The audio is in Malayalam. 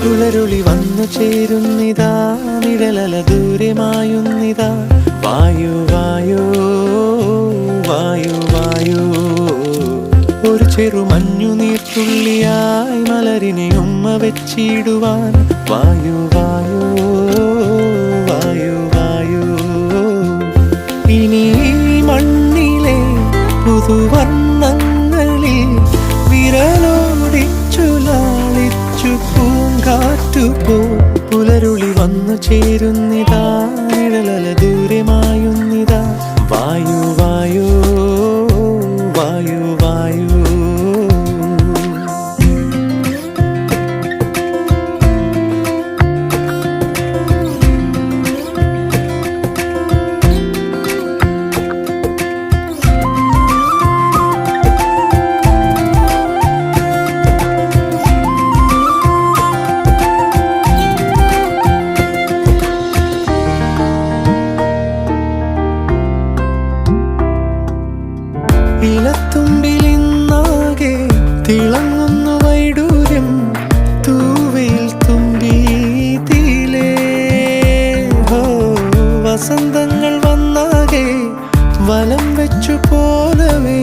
പുലരുളി വന്നു ചേരുന്നിതാ, നിഴലല ദൂരെ മായുന്നിതാ. വായു വായു വായു വായു, ഒരു ചെറു മഞ്ഞു നീർത്തുള്ളിയായി മലരിനെ ഉമ്മ വെച്ചിടുവാൻ. വായു വായു വായു വായു, ഇനി മണ്ണിലെ പുതുവർണ്ണങ്ങളിൽ വിരലോടിച്ചു ലാളിച്ചു പൂങ്കാറ്റുപോ. പുലരുളി വന്നു ചേരുന്നിതാ, നിഴലല ദൂരെ മായുന്നിതാ. വായു വായു വായു വായു. ഇലത്തുമ്പിലിന്നാകെ തിളങ്ങുന്നു വൈഡൂര്യം, തൂവയിൽ തുമ്പീതിലേ. വസന്തങ്ങൾ വന്നാകെ വലം വെച്ചു പോലവേ